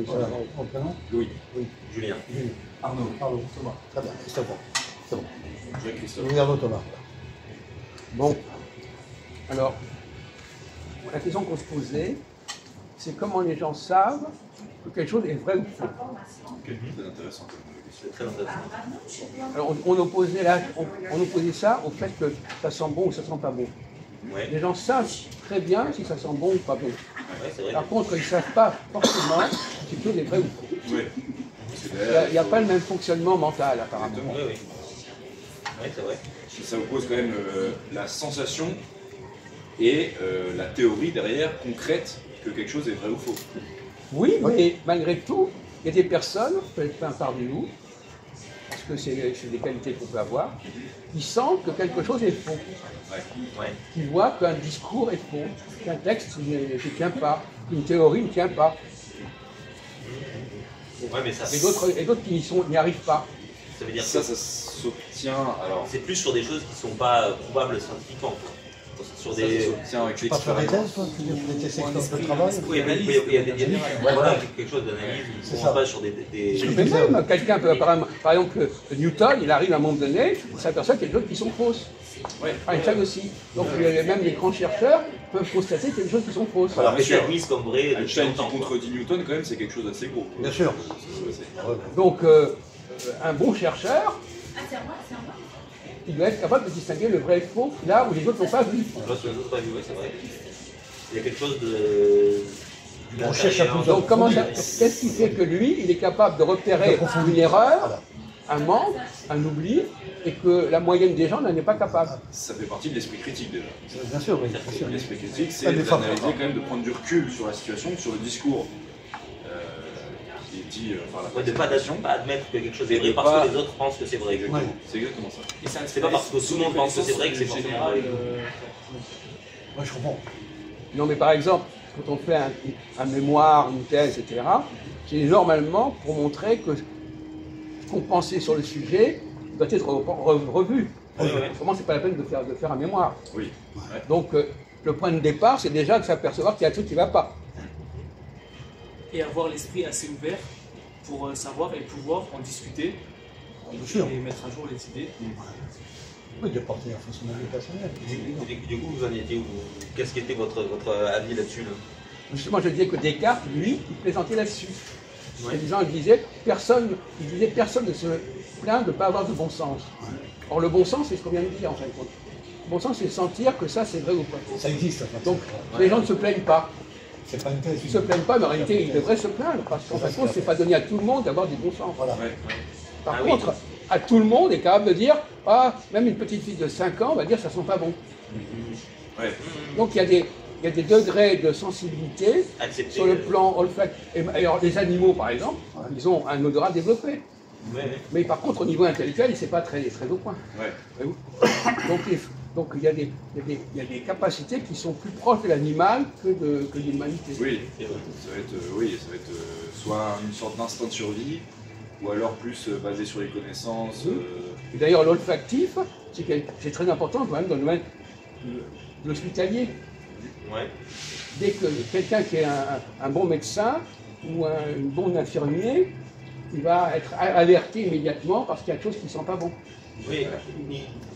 Voilà, mon prénom. Louis. Oui. Julien. Julien. Arnaud. Arnaud, Thomas. Très bien, Christophe. C'est bon. Jean-Christophe. Louis Arnaud Thomas. Bon, alors, la question qu'on se posait, c'est comment les gens savent que quelque chose est vrai ou faux. Ok, très intéressant. C'est très intéressant. Alors, on opposait ça au fait que ça sent bon ou ça sent pas bon. Ouais. Les gens savent très bien si ça sent bon ou pas bon. Ouais, c'est vrai. Par contre, ils ne savent pas forcément si quelque chose est vrai ou faux. Ouais. Il n'y a pas le même fonctionnement mental, apparemment. Oui, oui. Oui, c'est vrai. Ça oppose quand même la sensation et la théorie derrière, concrète, que quelque chose est vrai ou faux. Oui, mais malgré tout, il y a des personnes, peut-être pas parmi nous, parce que c'est des qualités qu'on peut avoir, qui sentent que quelque chose est faux. Ouais. Ouais. Qui voient qu'un discours est faux, qu'un texte ne tient pas, qu'une théorie ne tient pas. Ouais, mais ça... Et d'autres qui n'y arrivent pas. Ça veut dire ça s'obtient. Alors, c'est plus sur des choses qui ne sont pas probables scientifiquement. Sur des... Ça s'obtient avec l'expérience. Pas sur des thèses, toi, tu dis des secteurs de travail. Oui, il y a des voilà, quelque chose d'analyse. C'est ça. Pas sur des... Mais même, quelqu'un peut, par exemple, Newton, il arrive à un moment donné, il s'aperçoit qu'il y a des choses qui sont fausses. Ouais. Einstein aussi. Donc même les grands chercheurs peuvent constater qu'il y a des choses qui sont fausses. Alors que c'est admis comme vrai. Einstein qui contredit Newton, quand même, c'est quelque chose d'assez gros. Bien sûr. Donc, un bon chercheur, il doit être capable de distinguer le vrai et le faux, là où les autres n'ont pas vu. Là, les autres n'ont pas vu, oui, c'est vrai. Il y a quelque chose de... On cherche à donc, qu'est-ce qui fait que lui, il est capable de repérer une erreur, un manque, un oubli, et que la moyenne des gens n'en est pas capable. Ça fait partie de l'esprit critique déjà. Bien sûr, oui. L'esprit critique, c'est d'analyser quand même, de prendre du recul sur la situation, sur le discours qui est dit par la de pas admettre que quelque chose est vrai parce que les autres pensent que c'est vrai. Exactement. C'est exactement ça. Et ça, c'est pas parce que tout le monde pense que c'est vrai que c'est forcément vrai. Moi, je comprends. Non, mais par exemple, quand on fait un mémoire, une thèse, etc., c'est normalement pour montrer que ce qu'on pensait sur le sujet doit être revu. Autrement, c'est pas la peine de faire un mémoire. Oui. Donc, le point de départ, c'est déjà de s'apercevoir qu'il y a un truc qui ne va pas. Et avoir l'esprit assez ouvert pour savoir et pouvoir en discuter et mettre à jour les idées. Oui, de porter un façon de vie personnelle. Du coup, vous en étiez où? Qu'est-ce qui était votre avis là-dessus là? Justement, je disais que Descartes, lui, il plaisantait là-dessus. En disant, il disait personne ne se plaint de ne pas avoir de bon sens. Or, le bon sens, c'est ce qu'on vient de dire en fin de compte. Le bon sens, c'est sentir que ça, c'est vrai ou pas. Ça existe. Donc, les gens ne se plaignent pas. C'est pas une thèse. Ils ne se plaignent pas, mais en réalité, ils devraient se plaindre, parce qu'en fin de compte, ce n'est pas donné à tout le monde d'avoir du bon sens. Voilà. Par contre, à tout le monde est capable de dire, même une petite fille de 5 ans va dire ça sent pas bon. Donc il y a des degrés de sensibilité sur le plan olfactif. Alors les animaux, par exemple, ils ont un odorat développé. Mais par contre, au niveau intellectuel, c'est pas très au point. Donc il y a des capacités qui sont plus proches de l'animal que de l'humanité. Oui, ça va être soit une sorte d'instinct de survie, ou alors plus basé sur les connaissances. Et d'ailleurs, l'olfactif, c'est très important quand même dans le domaine de l'hospitalier. Dès que quelqu'un qui est un bon médecin ou un bon infirmier, il va être alerté immédiatement parce qu'il y a quelque chose qui ne sent pas bon. Oui,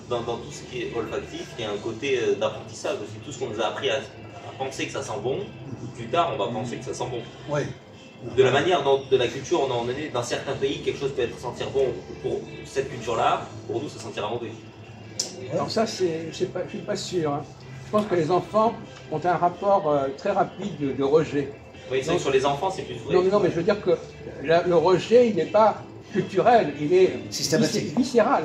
dans tout ce qui est olfactif, il y a un côté d'apprentissage aussi. Tout ce qu'on nous a appris à penser que ça sent bon, plus tard on va penser que ça sent bon. Oui. De la manière dont de la culture on en est, dans certains pays, quelque chose peut être sentir bon pour cette culture-là, pour nous ça sentira mauvais. Alors ça, je ne suis pas sûr. Hein. Je pense que les enfants ont un rapport très rapide de rejet. Oui, c'est vrai que sur les enfants c'est plus vrai. Non, mais je veux dire que le rejet, il n'est pas culturel, il est systématique, viscéral.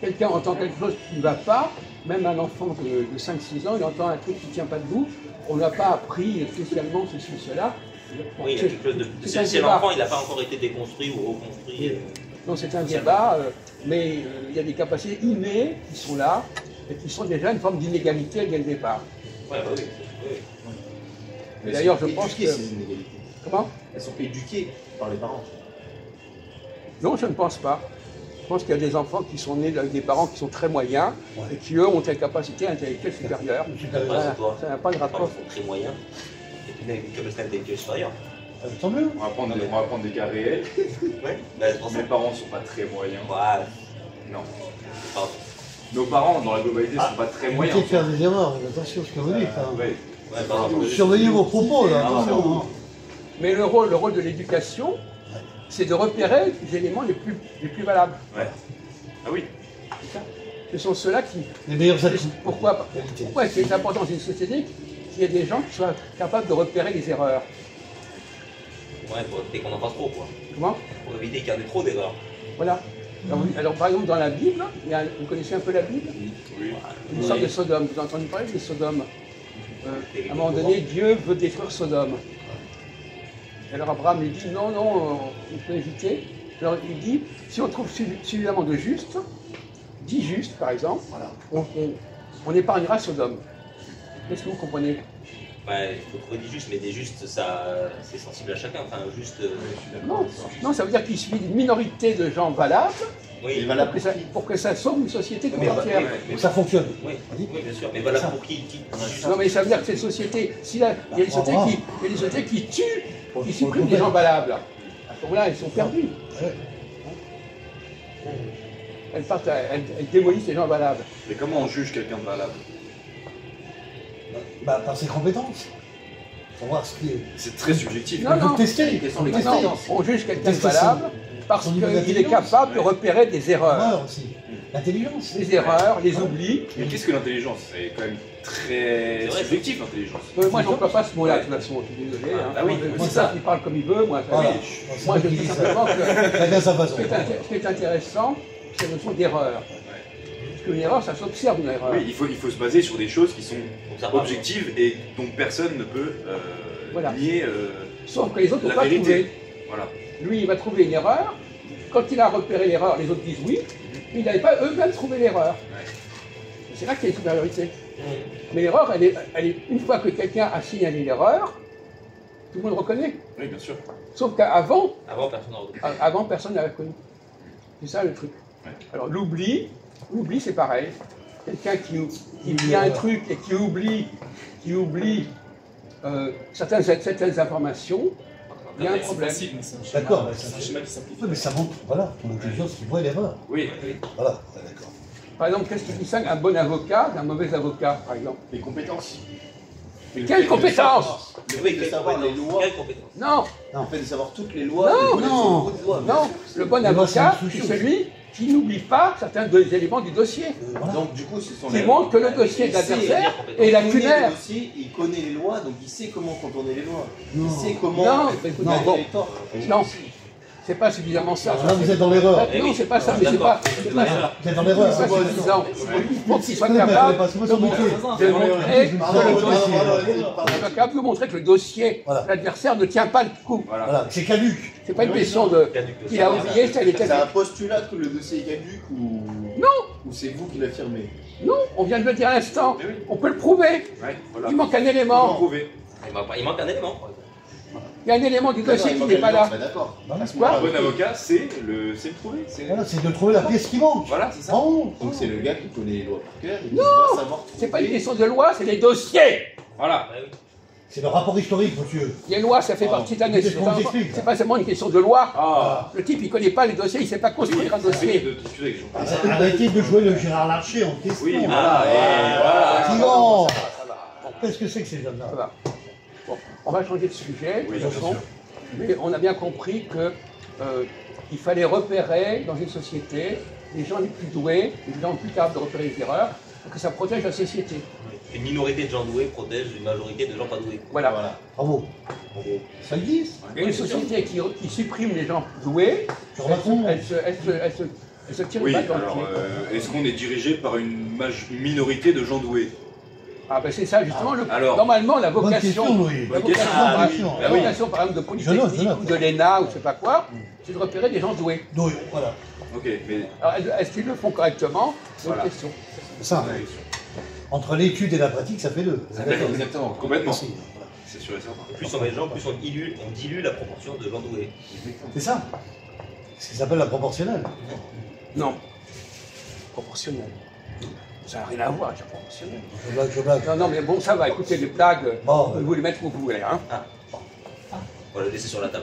Quelqu'un entend quelque chose qui ne va pas, même un enfant de 5-6 ans, il entend un truc qui ne tient pas debout, on ne l'a pas appris spécialement ceci ou cela. Oui, il y a quelque chose de... Si l'enfant il n'a pas encore été déconstruit ou reconstruit... Non, c'est un débat, mais il y a des capacités innées qui sont là, et qui sont déjà une forme d'inégalité dès le départ. Oui. D'ailleurs, je pense que... Ces inégalités. Comment? Elles sont éduquées par les parents. Non, je ne pense pas. Je pense qu'il y a des enfants qui sont nés avec des parents qui sont très moyens et qui, eux, ont une capacité intellectuelle supérieure. Ça n'a pas de rapport. Ils sont très moyens et puis une capacité intellectuelle supérieure. Tant mieux. On va prendre des cas réels. Ouais, bah, c'est pour ça. Mes parents sont pas très moyens. Ouais. Non. Pardon. Nos parents, dans la globalité, sont pas très moyens. Évitez de faire des erreurs, attention à ce que vous dites. Hein. Ouais. Ouais, pardon. Surveillez vos propos, là, attention. Hein. Mais le rôle de l'éducation, c'est de repérer les éléments les plus valables. Ouais. Ah oui. C'est ça. Ce sont ceux-là qui... Les meilleurs atouts. Pourquoi c'est important dans une société qu'il y ait des gens qui soient capables de repérer les erreurs. Ouais, pour éviter qu'on en fasse trop, quoi. Comment? Pour éviter qu'il y en ait trop d'erreurs. Voilà. Alors, par exemple, dans la Bible, vous connaissez un peu la Bible? Oui. Une sorte de Sodome. Vous avez entendu parler de Sodome? À un moment donné, Dieu veut détruire Sodome. Alors Abraham lui dit non, on peut éviter. Alors il dit, si on trouve suffisamment de justes, 10 justes par exemple, voilà, on épargnera Sodome. Qu'est-ce que vous comprenez? Ouais, il faut trouver des justes, mais des justes, ça, c'est sensible à chacun. Enfin, juste. Non, ça veut dire qu'il suffit d'une minorité de gens valables Oui, pour que ça sauve une société tout Mais entière. Pour que ça fonctionne. oui, bien sûr. Mais voilà pour qui Non, mais ça veut dire que cette société, il y a des sociétés qui tuent, qui suppriment les gens valables. Donc là, elles sont perdues. Ouais. Elles démolissent les gens valables. Mais comment on juge quelqu'un de valable? Bah, par ses compétences. Pour voir ce qui est. C'est très subjectif. Non, Vous testez. Non, on juge quelqu'un de valable parce Son niveau qu'il est d'intelligence. capable de repérer des erreurs. L'erreur aussi. L'intelligence. Les erreurs, les oublis. Mais qu'est-ce que l'intelligence? C'est quand même très C'est vrai. subjectif, l'intelligence. Moi, je n'emploie pas ce mot-là, de toute façon, je suis désolé. Hein. Ah oui, Moi, c'est ça, il parle comme il veut. Moi, Voilà. moi je dis simplement que Chacun sa façon. ce qui est intéressant, c'est la notion d'erreur. Parce qu'une erreur, ça s'observe, une erreur. Oui, il faut se baser sur des choses qui sont ça marche. objectives et dont personne ne peut Voilà. nier Sauf que les autres ne la vont pas vérité. trouver. Voilà. Lui, il va trouver une erreur. Quand il a repéré l'erreur, les autres disent oui. Mais ils n'avaient pas eux-mêmes trouvé l'erreur. C'est là qu'il y a une supériorité. Mais l'erreur, elle est, une fois que quelqu'un a signalé l'erreur, tout le monde reconnaît. Oui, bien sûr. Sauf qu'avant, Avant, personne n'a reconnu. avant, personne n'avait reconnu. C'est ça le truc. Ouais. Alors l'oubli c'est pareil. Quelqu'un qui dit un truc et qui oublie certaines informations, il y a un problème. C'est facile, mais c'est un schéma. D'accord, C'est un schéma qui simplifie. Oui, mais ça montre, voilà, ton intelligence qui voit l'erreur. Oui, Voilà, d'accord. Par exemple, qu'est-ce qui distingue un bon avocat d'un mauvais avocat, par exemple? Les compétences. Quelle compétence? Le fait Oui, de quelle savoir les compétence? lois. Quelle compétence? Non, Le fait de savoir toutes les lois. Non, de connaître non, son bout de doigt, bien non. sûr. Le bon Mais moi, c'est avocat, une c'est solution. celui qui n'oublie pas certains éléments du dossier. Voilà. Donc du coup, ce sont Qui montre que le dossier de l'adversaire est lacunaire. Il connaît les lois, donc il sait comment contourner les lois. Non. Il sait comment. Non, écoute, Non, bon, les torts. non, c'est pas suffisamment ça. Là, vous êtes dans l'erreur. Non, c'est pas ça, mais c'est pas Vous êtes dans l'erreur. c'est pas suffisant. Pour qu'il soit Oui, mais capable parce que moi, de c'est mon métier. montrer Pardon, que le pardon, dossier, pardon. il soit capable de montrer que le dossier, Voilà. l'adversaire ne tient pas le coup. Voilà, c'est caduc. C'est pas une question de qu'il a oublié, ça il était. C'est un postulat que le dossier est caduc ou. Non. Ou c'est vous qui l'affirmez. Non, on vient de le dire à l'instant. On peut le prouver. ouais, voilà. Il manque un Comment élément. prouver? Il manque un élément. Il y a un élément du dossier qui n'est pas là. Bah, d'accord. Voilà, Quoi? Un bon avocat, c'est le prouver. Voilà, c'est de trouver la pièce qui manque. Voilà, c'est ça. Bravo. Donc c'est le gars qui connaît les lois par cœur et qui va savoir. C'est pas une question de loi, c'est des dossiers. Voilà. Ouais, oui. C'est le rapport historique, monsieur. Les lois, ça fait partie d'un Qu'est-ce qu'on vous explique, C'est pas seulement une question de loi. Ah. Le type, il connaît pas les dossiers, il sait pas construire un dossier. Arrêtez de jouer le Gérard Larcher en question. Oui, voilà. Et voilà. Silence. Qu'est-ce que c'est que ces hommes-là? Voilà. Bon, on va changer de sujet, de Oui, toute bien façon. sûr. Mais on a bien compris que il fallait repérer dans une société les gens les plus doués, les gens les plus capables de repérer les erreurs, pour que ça protège la société. Une minorité de gens doués protège une majorité de gens pas doués. Voilà. Bravo. Ça existe. Une société qui supprime les gens doués, Sur Macron. elle se tire une Oui, balle dans le alors, pied. est-ce qu'on est dirigé par une minorité de gens doués? Ah ben c'est ça justement, Alors, normalement la Bonne vocation, question, Louis. la Bonne question. vocation, Bonne par- question. la Ah oui. vocation, par exemple de Je note, Polytechnique ou de l'ENA ou je sais pas quoi, c'est de repérer des gens doués. Oui, voilà. Ok, mais Alors est-ce qu'ils le font correctement? C'est Voilà. une question. C'est ça. Entre l'étude et la pratique, ça fait deux. D'accord. exactement, complètement. Merci. Voilà. C'est sûr et certain. Plus on met de gens, plus on dilue la proportion de gens doués. C'est ça. C'est ce qui s'appelle la proportionnelle. Non. Proportionnel. Ça n'a rien à voir avec la proportionnelle. Je blague, je blague. Non, non, mais bon, ça va, écoutez, les blagues, Bon, vous les mettre où vous voulez, hein. On va le laisser sur la table.